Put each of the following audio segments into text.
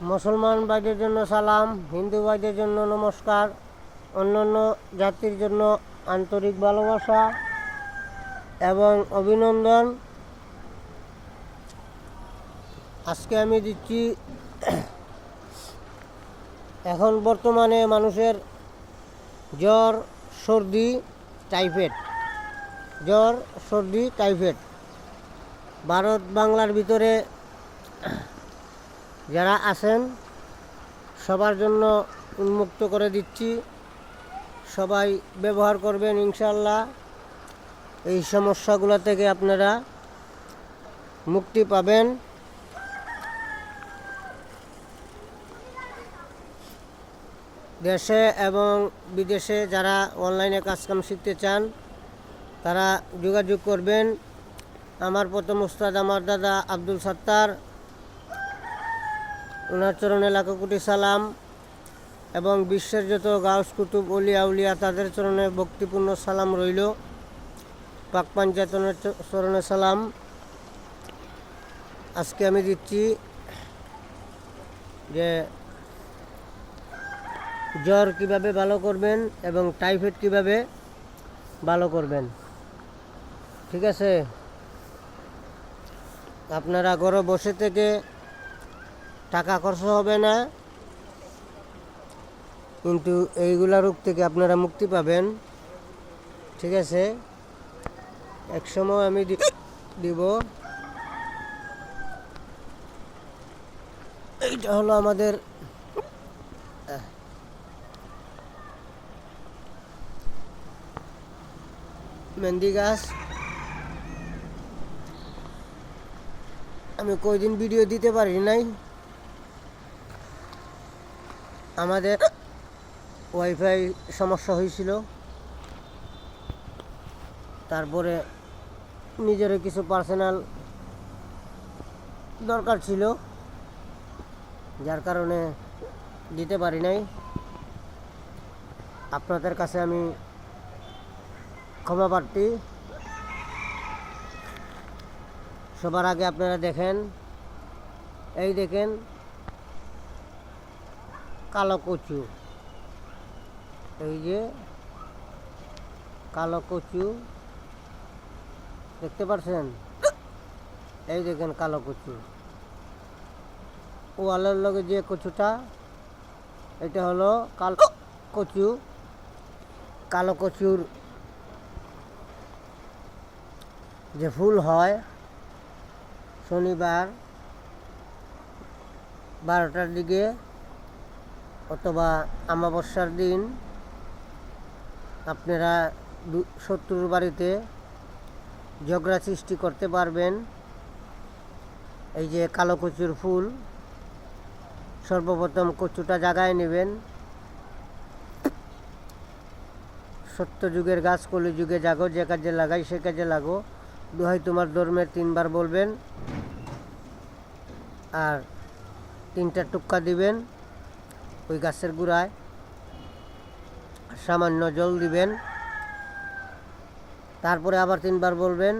মুসলমান ভাইদের জন্য সালাম, হিন্দু ভাইদের জন্য নমস্কার, অন্যান্য জাতির জন্য আন্তরিক ভালোবাসা এবং অভিনন্দন। আজকে আমি দিচ্ছি এখন বর্তমানে মানুষের জ্বর, সর্দি, টাইফয়েড ভারত বাংলার ভিতরে যারা আছেন সবার জন্য উন্মুক্ত করে দিচ্ছি। সবাই ব্যবহার করবেন ইনশাল্লাহ। এই সমস্যাগুলো থেকে আপনারা মুক্তি পাবেন। দেশে এবং বিদেশে যারা অনলাইনে কাজকাম শিখতে চান তারা যোগাযোগ করবেন। আমার প্রথম উস্তাদ আমার দাদা আব্দুল সাত্তার, ওনার চরণে লাখো কোটি সালাম এবং বিশ্বের যত গাউস কুতুব অলিয়া উলিয়া তাদের চরণে ভক্তিপূর্ণ সালাম রইল। পাক পাঞ্জাতনের চরণে সালাম। আজকে আমি দিচ্ছি যে জ্বর কিভাবে ভালো করবেন এবং টাইফয়েড কিভাবে ভালো করবেন। ঠিক আছে, আপনারা ঘরে বসে থেকে টাকা খরচ হবে না, কিন্তু এইগুলা রোগ থেকে আপনারা মুক্তি পাবেন। ঠিক আছে, এক সময় আমি দিব। এইটা হলো আমাদের মেহেন্দি গাছ। আমি কয়দিন ভিডিও দিতে পারি নাই, আমাদের ওয়াইফাই সমস্যা হয়েছিল। তারপরে নিজের কিছু পার্সোনাল দরকার ছিল, যার কারণে দিতে পারি নাই। আপনাদের কাছে আমি ক্ষমা প্রার্থী। সবার আগে আপনারা দেখেন, এই দেখেন কালো কচু, এই যে কালো কচু দেখতে পাচ্ছেন, এই দেখেন কালো কচু। ওয়ালের লগে যে কচুটা, এটা হলো কালো কচু। কালো কচুর যে ফুল হয় শনিবার 12টার দিকে অথবা অমাবস্যার দিন আপনারা শত্রুর বাড়িতে ঝগড়া সৃষ্টি করতে পারবেন। এই যে কালো কচুর ফুল, সর্বপ্রথম কচুটা জাগায় নেবেন। সত্য যুগের গাছ কলি যুগে জাগো, যে কাজে লাগাই সে কাজে লাগো, দোহাই তোমার ধর্মের 3 বার বলবেন। আর 3টা টুক্কা দিবেন ওই গাছের গোড়ায়, সামান্য জল দিবেন। তারপরে আবার 3 বার বলবেন,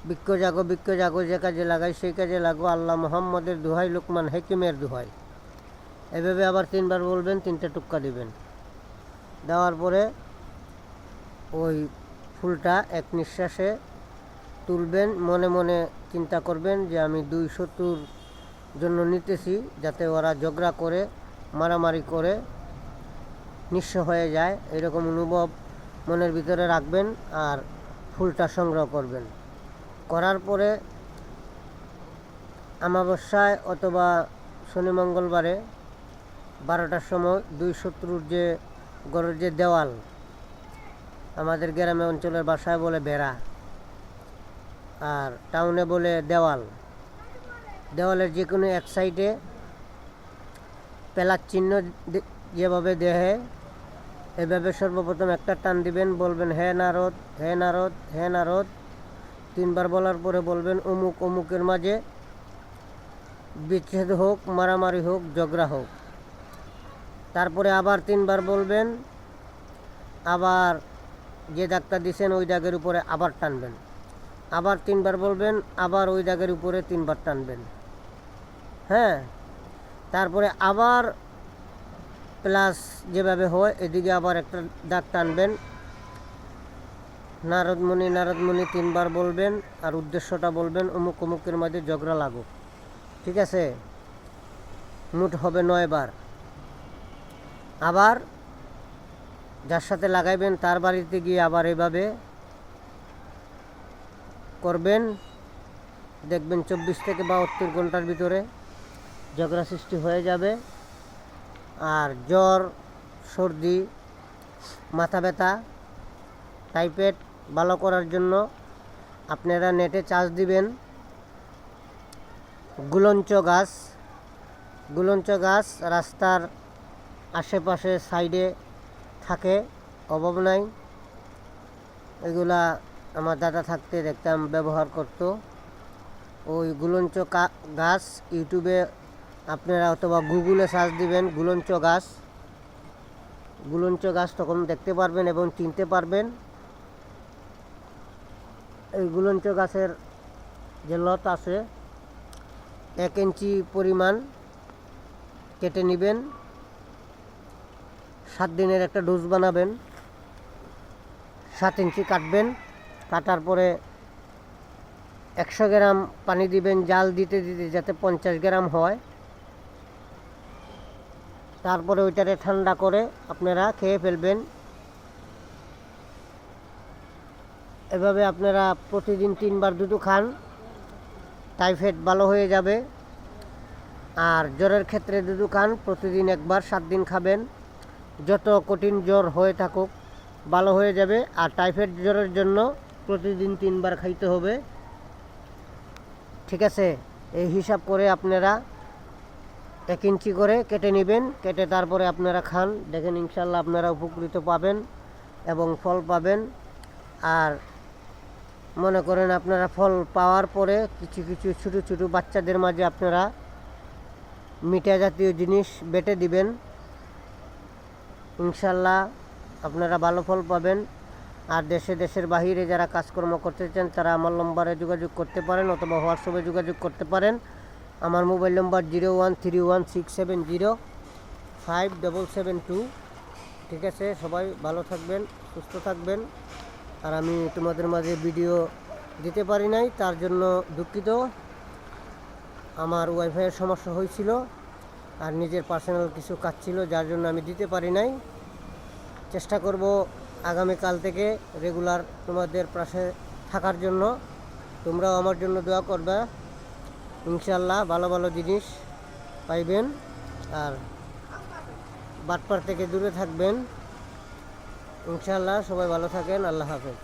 বৃক্ষ জাগো যে কাজে লাগাই সেই কাজে লাগো, আল্লাহ মোহাম্মদের দোহাই, লোকমান হাকিমের দোহাই। এভাবে আবার 3 বার বলবেন, 3টা টুক্কা দিবেন। দেওয়ার পরে ওই ফুলটা এক নিঃশ্বাসে তুলবেন। মনে মনে চিন্তা করবেন যে আমি 2 শত্রুর জন্য নিতেছি, যাতে ওরা ঝগড়া করে মারামারি করে নিঃস্ব হয়ে যায়, এরকম অনুভব মনের ভিতরে রাখবেন। আর ফুলটা সংগ্রহ করবেন। করার পরে অমাবস্যায় অথবা শনি মঙ্গলবারে 12টার সময় 2 শত্রুর যে ঘরের যে দেওয়াল, আমাদের গ্রামে অঞ্চলের ভাষায় বলে বেড়া, আর টাউনে বলে দেওয়াল, দেওয়ালের যে কোনো এক সাইডে পেলার চিহ্ন যেভাবে দেহে এভাবে সর্বপ্রথম একটা টান দিবেন। বলবেন হে নারদ, হে নারদ, হে নারদ। 3 বার বলার পরে বলবেন অমুক অমুকের মাঝে বিচ্ছেদ হোক, মারামারি হোক, ঝগড়া হোক। তারপরে আবার 3 বার বলবেন, আবার যে দাগটা দিছেন ওই দাগের উপরে আবার টানবেন। আবার 3 বার বলবেন, আবার ওই দাগের উপরে 3 বার টানবেন। হ্যাঁ, তারপরে আবার প্লাস যেভাবে হয় এদিকে আবার একটা দাগ টানবেন, নারদমণি নারদমণি 3 বার বলবেন, আর উদ্দেশ্যটা বলবেন অমুক অমুকের মাঝে ঝগড়া লাগুক। ঠিক আছে, মোট হবে 9 বার। আবার যার সাথে লাগাইবেন তার বাড়িতে গিয়ে আবার এভাবে করবেন, দেখবেন 24 থেকে 72 ঘন্টার ভিতরে ঝগড়া সৃষ্টি হয়ে যাবে। আর জ্বর, সর্দি, মাথা ব্যথা, টাইফয়েড ভালো করার জন্য আপনারা নেটে চাষ দিবেন গুলঞ্চ গাছ। গুলঞ্চ গাছ রাস্তার আশেপাশে সাইডে থাকে, অভাব নাই। এগুলা আমার দাদা থাকতে দেখতাম ব্যবহার করত। ওই গুলঞ্চ গাছ ইউটিউবে আপনারা অথবা গুগলে সার্চ দিবেন গুলঞ্চ গাছ। গুলঞ্চ গাছ তখন দেখতে পারবেন এবং চিনতে পারবেন। এই গুলঞ্চ গাছের যে লতা আছে 1 ইঞ্চি পরিমাণ কেটে নেবেন, 7 দিনের একটা ডোজ বানাবেন। 7 ইঞ্চি কাটবেন, কাটার পরে 100 গ্রাম পানি দিবেন, জাল দিতে দিতে যাতে 50 গ্রাম হয়। তারপরে ওইটারে ঠান্ডা করে আপনারা খেয়ে ফেলবেন। এভাবে আপনারা প্রতিদিন 3 বার দুধ খান, টাইফয়েড ভালো হয়ে যাবে। আর জ্বরের ক্ষেত্রে দুধ খান, প্রতিদিন 1 বার 7 দিন খাবেন। যত কঠিন জ্বর হয়ে থাকুক ভালো হয়ে যাবে। আর টাইফয়েড জ্বরের জন্য প্রতিদিন 3 বার খাইতে হবে। ঠিক আছে, এই হিসাব করে আপনারা 1 ইঞ্চি করে কেটে নেবেন, কেটে তারপরে আপনারা খান। দেখেন ইনশাল্লাহ আপনারা উপকৃত পাবেন এবং ফল পাবেন। আর মনে করেন আপনারা ফল পাওয়ার পরে কিছু কিছু ছোটো ছোটো বাচ্চাদের মাঝে আপনারা মিঠা জাতীয় জিনিস বেটে দিবেন। ইনশাল্লাহ আপনারা ভালো ফল পাবেন। আর দেশের বাহিরে যারা কাজকর্ম করতে চান তারা আমার নম্বরে যোগাযোগ করতে পারেন অথবা হোয়াটসঅ্যাপে যোগাযোগ করতে পারেন। আমার মোবাইল নম্বর 013167057772। ঠিক আছে, সবাই ভালো থাকবেন, সুস্থ থাকবেন। আর আমি তোমাদের মাঝে ভিডিও দিতে পারি নাই, তার জন্য দুঃখিত। আমার ওয়াইফাইয়ের সমস্যা হয়েছিল আর নিজের পার্সোনাল কিছু কাজ ছিল, যার জন্য আমি দিতে পারি নাই। চেষ্টা করব আগামীকাল থেকে রেগুলার তোমাদের পাশে থাকার জন্য। তোমরাও আমার জন্য দোয়া করবে। ইনশাল্লাহ ভালো ভালো জিনিস পাইবেন আর বাটপার থেকে দূরে থাকবেন। ইনশাল্লাহ সবাই ভালো থাকেন। আল্লাহ হাফেজ।